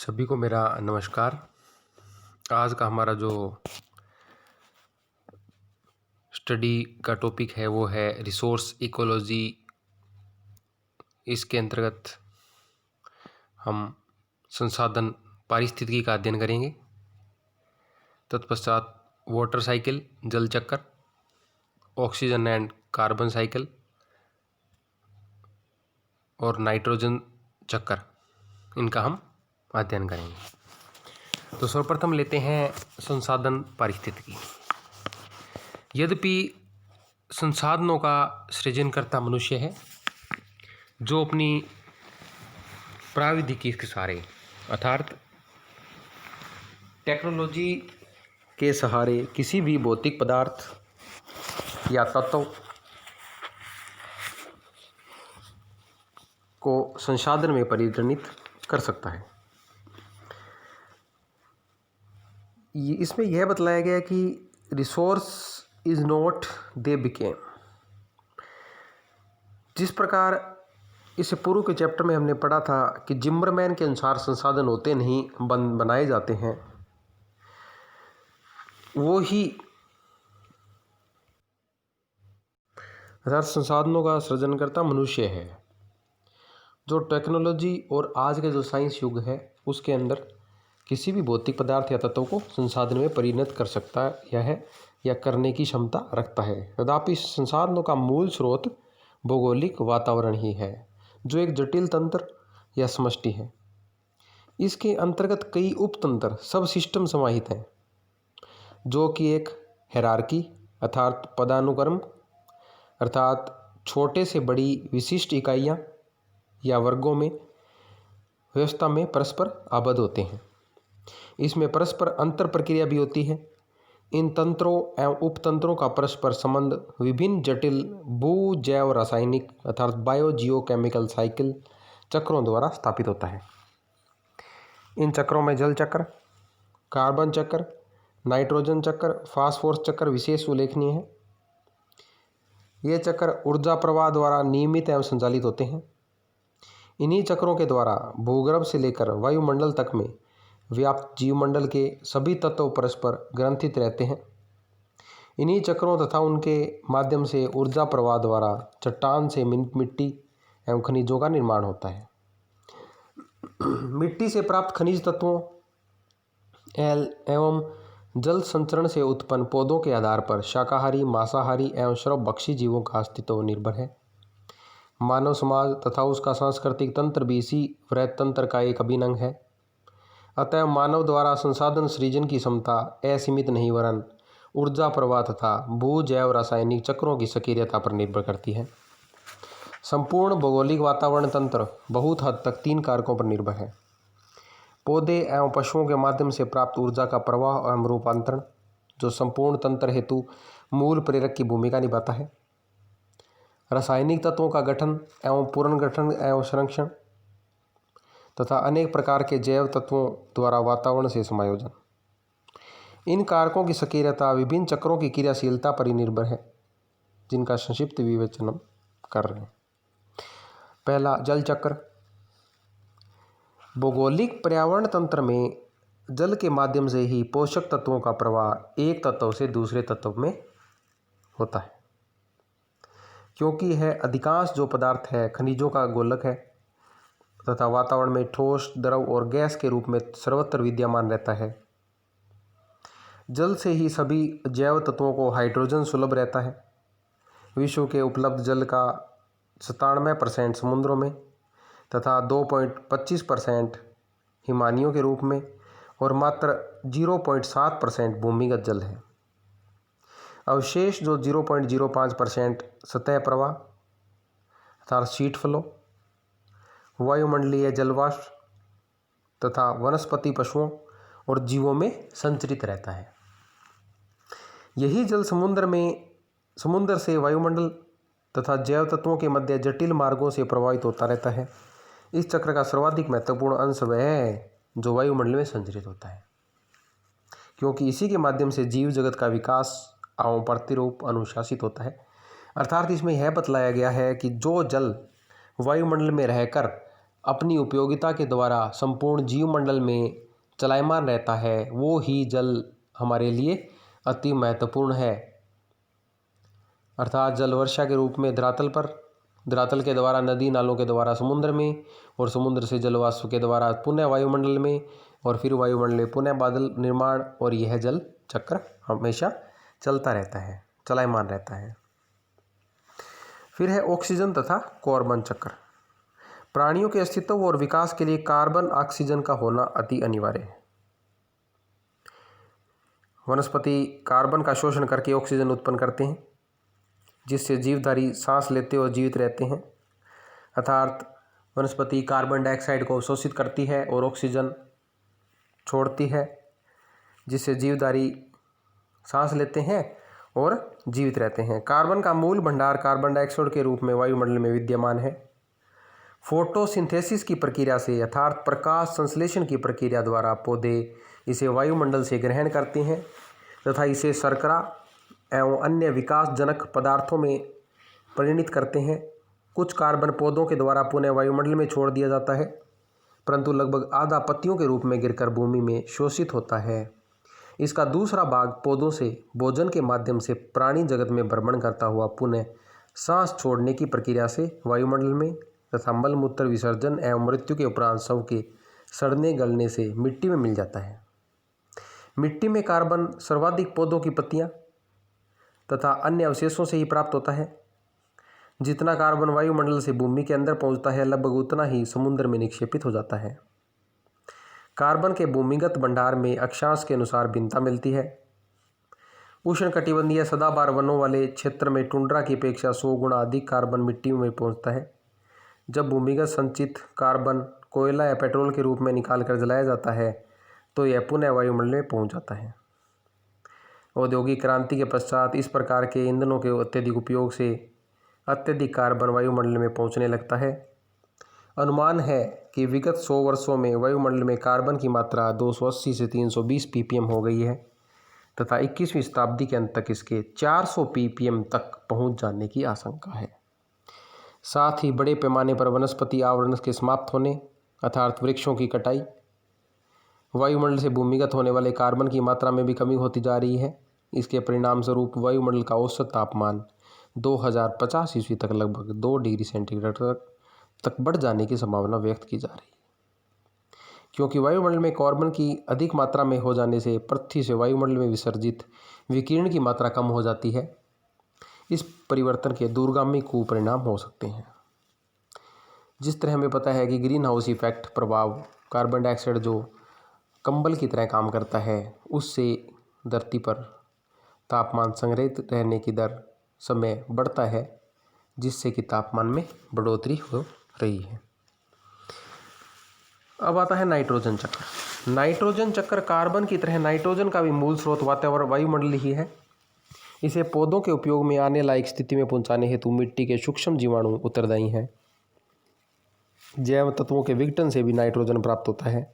सभी को मेरा नमस्कार। आज का हमारा जो स्टडी का टॉपिक है वो है रिसोर्स इकोलॉजी। इसके अंतर्गत हम संसाधन पारिस्थितिकी का अध्ययन करेंगे। तत्पश्चात वाटर साइकिल, जल चक्र, ऑक्सीजन एंड कार्बन साइकिल और नाइट्रोजन चक्र, इनका हम अध्ययन करेंगे। तो सर्वप्रथम लेते हैं संसाधन पारिस्थितिकी। यद्यपि संसाधनों का सृजनकर्ता मनुष्य है, जो अपनी प्राविधिकी के सहारे अर्थात टेक्नोलॉजी के सहारे किसी भी भौतिक पदार्थ या तत्व को संसाधन में परिवर्तित कर सकता है। इसमें यह बतलाया गया कि resource is not they became. जिस प्रकार इससे पूर्व के चैप्टर में हमने पढ़ा था कि जिम्बरमैन के अनुसार संसाधन होते नहीं, बनाए जाते हैं, वो ही अर्थात संसाधनों का सृजनकर्ता मनुष्य है, जो टेक्नोलॉजी और आज के जो साइंस युग है उसके अंदर किसी भी भौतिक पदार्थ या तत्व को संसाधन में परिणत कर सकता है या करने की क्षमता रखता है। तथापि संसाधनों का मूल स्रोत भौगोलिक वातावरण ही है, जो एक जटिल तंत्र या समष्टि है। इसके अंतर्गत कई उपतंत्र सब सिस्टम समाहित हैं, जो कि एक हायरार्की अर्थात पदानुक्रम अर्थात छोटे से बड़ी विशिष्ट इकाइयाँ या वर्गों में व्यवस्था में परस्पर आबद्ध होते हैं। इसमें परस्पर अंतर प्रक्रिया भी होती है। इन तंत्रों एवं उपतंत्रों का परस्पर संबंध विभिन्न जटिल भू जैव रासायनिक अर्थात बायो जियो केमिकल साइकिल चक्रों द्वारा स्थापित होता है। इन चक्रों में जल चक्र, कार्बन चक्र, नाइट्रोजन चक्र, फास्फोरस चक्र विशेष उल्लेखनीय है। ये चक्र ऊर्जा प्रवाह द्वारा नियमित एवं संचालित होते हैं। इन्हीं चक्रों के द्वारा भूगर्भ से लेकर वायुमंडल तक में व्याप्त जीवमंडल के सभी तत्व परस्पर ग्रंथित रहते हैं। इन्हीं चक्रों तथा उनके माध्यम से ऊर्जा प्रवाह द्वारा चट्टान से मिट्टी एवं खनिजों का निर्माण होता है। मिट्टी से प्राप्त खनिज तत्वों एवं जल संचरण से उत्पन्न पौधों के आधार पर शाकाहारी, मांसाहारी एवं सर्वभक्षी जीवों का अस्तित्व निर्भर है। मानव समाज तथा उसका सांस्कृतिक तंत्र भी इसी वृहत तंत्र का एक अभिन्न अंग है। अतः मानव द्वारा संसाधन सृजन की क्षमता असीमित नहीं वरन ऊर्जा प्रवाह तथा भू जैव रासायनिक चक्रों की सक्रियता पर निर्भर करती है। संपूर्ण भौगोलिक वातावरण तंत्र बहुत हद तक 3 कारकों पर निर्भर है। पौधे एवं पशुओं के माध्यम से प्राप्त ऊर्जा का प्रवाह एवं रूपांतरण, जो संपूर्ण तंत्र हेतु मूल प्रेरक की भूमिका निभाता है। रासायनिक तत्वों का गठन एवं पुनर्गठन एवं संरक्षण तथा अनेक प्रकार के जैव तत्वों द्वारा वातावरण से समायोजन। इन कारकों की सक्रियता विभिन्न चक्रों की क्रियाशीलता पर ही निर्भर है, जिनका संक्षिप्त विवेचन हम कर रहे हैं। पहला, जल चक्र। भौगोलिक पर्यावरण तंत्र में जल के माध्यम से ही पोषक तत्वों का प्रवाह एक तत्व से दूसरे तत्व में होता है। क्योंकि यह अधिकांश जो पदार्थ है खनिजों का गोलक है तथा वातावरण में ठोस, द्रव और गैस के रूप में सर्वत्र विद्यमान रहता है। जल से ही सभी जैव तत्वों को हाइड्रोजन सुलभ रहता है। विश्व के उपलब्ध जल का 97% समुद्रों में तथा 2.25% हिमानियों के रूप में और मात्र 0.7% भूमिगत जल है। अवशेष जो 0.05% सतह प्रवाह अर्थात शीट फ्लो, वायुमंडलीय जलवाष्प तथा वनस्पति पशुओं और जीवों में संचरित रहता है। यही जल समुद्र से वायुमंडल तथा जैव तत्वों के मध्य जटिल मार्गों से प्रवाहित होता रहता है। इस चक्र का सर्वाधिक महत्वपूर्ण अंश वह है जो वायुमंडल में संचरित होता है, क्योंकि इसी के माध्यम से जीव जगत का विकास एवं प्रतिरूप अनुशासित होता है। अर्थात इसमें यह बतलाया गया है कि जो जल वायुमंडल में रहकर अपनी उपयोगिता के द्वारा संपूर्ण जीवमंडल में चलायमान रहता है, वो ही जल हमारे लिए अति महत्वपूर्ण है। अर्थात जल वर्षा के रूप में धरातल पर, धरातल के द्वारा नदी नालों के द्वारा समुद्र में, और समुद्र से जलवाष्प के द्वारा पुनः वायुमंडल में, और फिर वायुमंडल में पुनः बादल निर्माण, और यह जल चक्र हमेशा चलता रहता है, चलायमान रहता है। फिर है ऑक्सीजन तथा कार्बन चक्र। प्राणियों के अस्तित्व और विकास के लिए कार्बन ऑक्सीजन का होना अति अनिवार्य है। वनस्पति कार्बन का शोषण करके ऑक्सीजन उत्पन्न करते हैं, जिससे जीवधारी सांस लेते और जीवित रहते हैं। अर्थात वनस्पति कार्बन डाइऑक्साइड को शोषित करती है और ऑक्सीजन छोड़ती है, जिससे जीवधारी सांस लेते हैं और जीवित रहते हैं। कार्बन का मूल भंडार कार्बन डाइऑक्साइड के रूप में वायुमंडल में विद्यमान है। फोटोसिंथेसिस की प्रक्रिया से, अर्थात प्रकाश संश्लेषण की प्रक्रिया द्वारा पौधे इसे वायुमंडल से ग्रहण करते हैं तथा इसे शर्करा एवं अन्य विकासजनक पदार्थों में परिणित करते हैं। कुछ कार्बन पौधों के द्वारा पुनः वायुमंडल में छोड़ दिया जाता है, परंतु लगभग आधा पत्तियों के रूप में गिरकर भूमि में शोषित होता है। इसका दूसरा भाग पौधों से भोजन के माध्यम से प्राणी जगत में भ्रमण करता हुआ पुनः सांस छोड़ने की प्रक्रिया से वायुमंडल में तथा मलमूत्र विसर्जन एवं मृत्यु के उपरांत शव के सड़ने गलने से मिट्टी में मिल जाता है। मिट्टी में कार्बन सर्वाधिक पौधों की पत्तियां तथा अन्य अवशेषों से ही प्राप्त होता है। जितना कार्बन वायुमंडल से भूमि के अंदर पहुंचता है, लगभग उतना ही समुद्र में निक्षेपित हो जाता है। कार्बन के भूमिगत भंडार में अक्षांश के अनुसार भिन्नता मिलती है। उष्णकटिबंधीय सदाबहार वनों वाले क्षेत्र में टुंड्रा की अपेक्षा 100 गुना अधिक कार्बन मिट्टी में पहुंचता है। जब भूमिगत संचित कार्बन कोयला या पेट्रोल के रूप में निकाल कर जलाया जाता है तो यह पुनः वायुमंडल में पहुंच जाता है। औद्योगिक क्रांति के पश्चात इस प्रकार के ईंधनों के अत्यधिक उपयोग से अत्यधिक कार्बन वायुमंडल में पहुंचने लगता है। अनुमान है कि विगत 100 वर्षों में वायुमंडल में कार्बन की मात्रा 280 से 320 ppm हो गई है तथा 21वीं शताब्दी के अंत तक इसके 400 ppm तक पहुंच जाने की आशंका है। साथ ही बड़े पैमाने पर वनस्पति आवरण के समाप्त होने, अर्थात वृक्षों की कटाई, वायुमंडल से भूमिगत होने वाले कार्बन की मात्रा में भी कमी होती जा रही है। इसके परिणाम स्वरूप वायुमंडल का औसत तापमान 2050 ईस्वी तक लगभग 2 डिग्री सेंटीग्रेड तक बढ़ जाने की संभावना व्यक्त की जा रही है। क्योंकि वायुमंडल में कार्बन की अधिक मात्रा में हो जाने से पृथ्वी से वायुमंडल में विसर्जित विकिरण की मात्रा कम हो जाती है। इस परिवर्तन के दूरगामी कुपरिणाम हो सकते हैं। जिस तरह हमें पता है कि ग्रीन हाउस इफेक्ट प्रभाव कार्बन डाइऑक्साइड जो कंबल की तरह काम करता है, उससे धरती पर तापमान संग्रहित रहने की दर समय बढ़ता है, जिससे कि तापमान में बढ़ोतरी हो रही है। अब आता है नाइट्रोजन चक्र। नाइट्रोजन चक्र कार्बन की तरह नाइट्रोजन का भी मूल स्रोत वातावरण वायुमंडल ही है। इसे पौधों के उपयोग में आने लायक स्थिति में पहुंचाने हेतु मिट्टी के सूक्ष्म जीवाणु उत्तरदायी हैं। जैव तत्वों के विघटन से भी नाइट्रोजन प्राप्त होता है।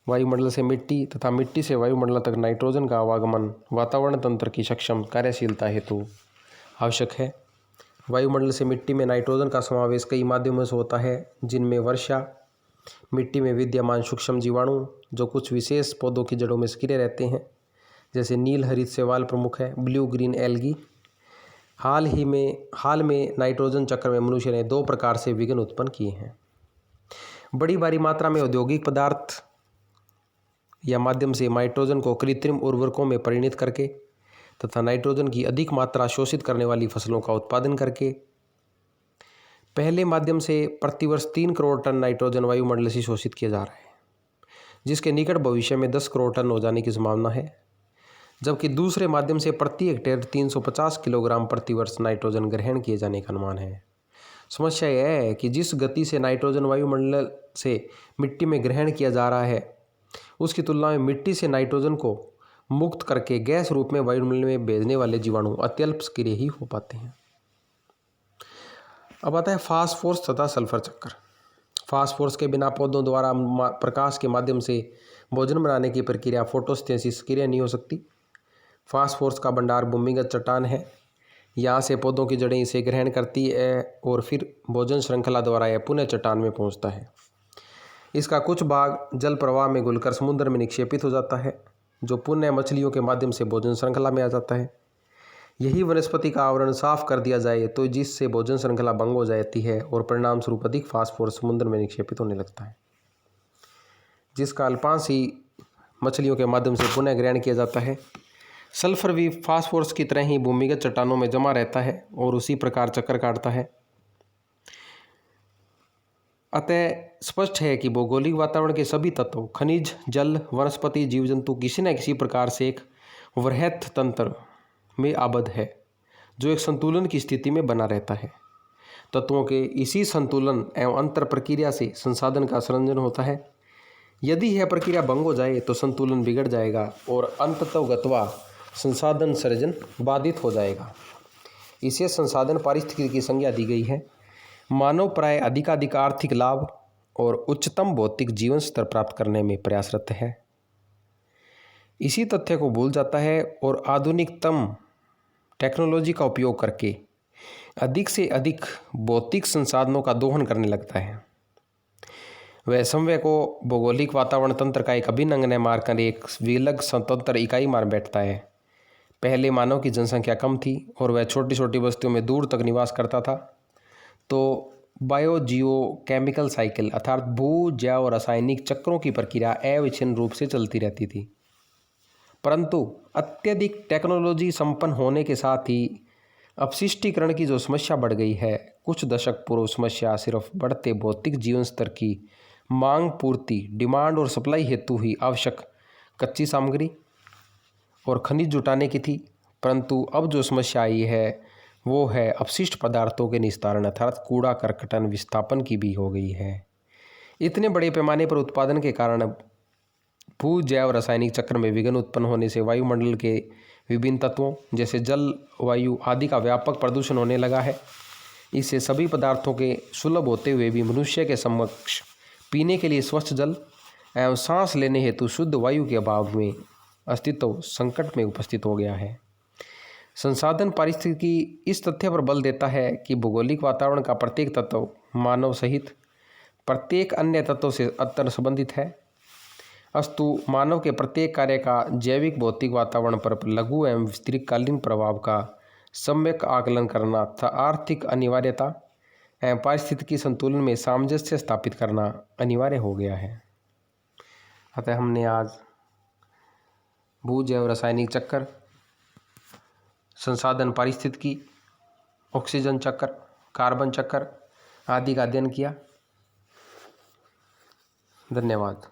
वायुमंडल से मिट्टी तथा मिट्टी से वायुमंडल तक नाइट्रोजन का आवागमन वातावरण तंत्र की सक्षम कार्यशीलता हेतु आवश्यक है। वायुमंडल से मिट्टी में नाइट्रोजन का समावेश कई माध्यमों से होता है, जिनमें वर्षा, मिट्टी में विद्यमान सूक्ष्म जीवाणु जो कुछ विशेष पौधों की जड़ों में सक्रिय रहते हैं, जैसे नील हरित शैवाल प्रमुख है, ब्लू ग्रीन एल्गी। हाल में नाइट्रोजन चक्र में मनुष्य ने 2 प्रकार से विघटन उत्पन्न किए हैं। बड़ी भारी मात्रा में औद्योगिक पदार्थ या माध्यम से नाइट्रोजन को कृत्रिम उर्वरकों में परिणित करके तथा नाइट्रोजन की अधिक मात्रा शोषित करने वाली फसलों का उत्पादन करके। पहले माध्यम से प्रतिवर्ष 3 करोड़ टन नाइट्रोजन वायुमंडल से शोषित किया जा रहा है, जिसके निकट भविष्य में 10 करोड़ टन हो जाने की संभावना है। जबकि दूसरे माध्यम से प्रति हेक्टेयर 350 किलोग्राम प्रतिवर्ष नाइट्रोजन ग्रहण किए जाने का अनुमान है। समस्या यह है कि जिस गति से नाइट्रोजन वायुमंडल से मिट्टी में ग्रहण किया जा रहा है, उसकी तुलना में मिट्टी से नाइट्रोजन को मुक्त करके गैस रूप में वायुमंडल में भेजने वाले जीवाणु अत्यल्प सक्रिय ही हो पाते हैं। अब आता है फास्फोरस तथा सल्फर चक्र। फास्फोरस के बिना पौधों द्वारा प्रकाश के माध्यम से भोजन बनाने की प्रक्रिया फोटोसिंथेसिस क्रिया नहीं हो सकती। फास्फोरस का भंडार भूमिगत चट्टान है। यहाँ से पौधों की जड़ें इसे ग्रहण करती है और फिर भोजन श्रृंखला द्वारा यह पुनः चट्टान में पहुँचता है। इसका कुछ भाग जल प्रवाह में घुलकर समुद्र में निक्षेपित हो जाता है, जो पुनः मछलियों के माध्यम से भोजन श्रृंखला में आ जाता है। यही वनस्पति का आवरण साफ कर दिया जाए तो जिससे भोजन श्रृंखला भंग हो जाती है और परिणाम स्वरूप अधिक फास्फोरस समुद्र में निक्षेपित होने लगता है, जिसका अल्पांश ही मछलियों के माध्यम से पुनः ग्रहण किया जाता है। सल्फर भी फास्फोरस की तरह ही भूमिगत चट्टानों में जमा रहता है और उसी प्रकार चक्कर काटता है। अतः स्पष्ट है कि भौगोलिक वातावरण के सभी तत्व, खनिज, जल, वनस्पति, जीव जंतु किसी न किसी प्रकार से एक वृहत तंत्र में आबद्ध है, जो एक संतुलन की स्थिति में बना रहता है। तत्वों के इसी संतुलन एवं अंतर प्रक्रिया से संसाधन का सृजन होता है। यदि यह प्रक्रिया भंग हो जाए तो संतुलन बिगड़ जाएगा और अंततोगत्वा संसाधन सृजन बाधित हो जाएगा। इसे संसाधन पारिस्थितिकी की संज्ञा दी गई है। मानव प्राय अधिकाधिक आर्थिक लाभ और उच्चतम भौतिक जीवन स्तर प्राप्त करने में प्रयासरत है। इसी तथ्य को भूल जाता है और आधुनिकतम टेक्नोलॉजी का उपयोग करके अधिक से अधिक भौतिक संसाधनों का दोहन करने लगता है। वह समय को भौगोलिक वातावरण तंत्र का एक अभिन्न अंग न मारकर एक विलग स्वतंत्र इकाई मार बैठता है। पहले मानव की जनसंख्या कम थी और वह छोटी छोटी बस्तियों में दूर तक निवास करता था, तो बायो जियो केमिकल साइकिल अर्थात भू जैव रासायनिक चक्रों की प्रक्रिया अविच्छिन्न रूप से चलती रहती थी। परंतु अत्यधिक टेक्नोलॉजी संपन्न होने के साथ ही अपशिष्टीकरण की जो समस्या बढ़ गई है, कुछ दशक पूर्व समस्या सिर्फ बढ़ते भौतिक जीवन स्तर की मांग पूर्ति, डिमांड और सप्लाई हेतु ही आवश्यक कच्ची सामग्री और खनिज जुटाने की थी। परंतु अब जो समस्या आई है वो है अपशिष्ट पदार्थों के निस्तारण अर्थात कूड़ा करकटन विस्थापन की भी हो गई है। इतने बड़े पैमाने पर उत्पादन के कारण भू जैव रासायनिक चक्र में विघ्न उत्पन्न होने से वायुमंडल के विभिन्न तत्वों जैसे जल, वायु आदि का व्यापक प्रदूषण होने लगा है। इससे सभी पदार्थों के सुलभ होते हुए भी मनुष्य के समक्ष पीने के लिए स्वच्छ जल एवं सांस लेने हेतु शुद्ध वायु के अभाव में अस्तित्व संकट में उपस्थित हो गया है। संसाधन पारिस्थितिकी इस तथ्य पर बल देता है कि भौगोलिक वातावरण का प्रत्येक तत्व मानव सहित प्रत्येक अन्य तत्व से अंतर संबंधित है। अस्तु मानव के प्रत्येक कार्य का जैविक भौतिक वातावरण पर लघु एवं दीर्घकालीन प्रभाव का सम्यक आकलन करना तथा आर्थिक अनिवार्यता एवं पारिस्थितिकी संतुलन में सामंजस्य स्थापित करना अनिवार्य हो गया है। अतः हमने आज भू जैव रासायनिक चक्र, संसाधन पारिस्थितिकी, ऑक्सीजन चक्र, कार्बन चक्र आदि का अध्ययन किया। धन्यवाद।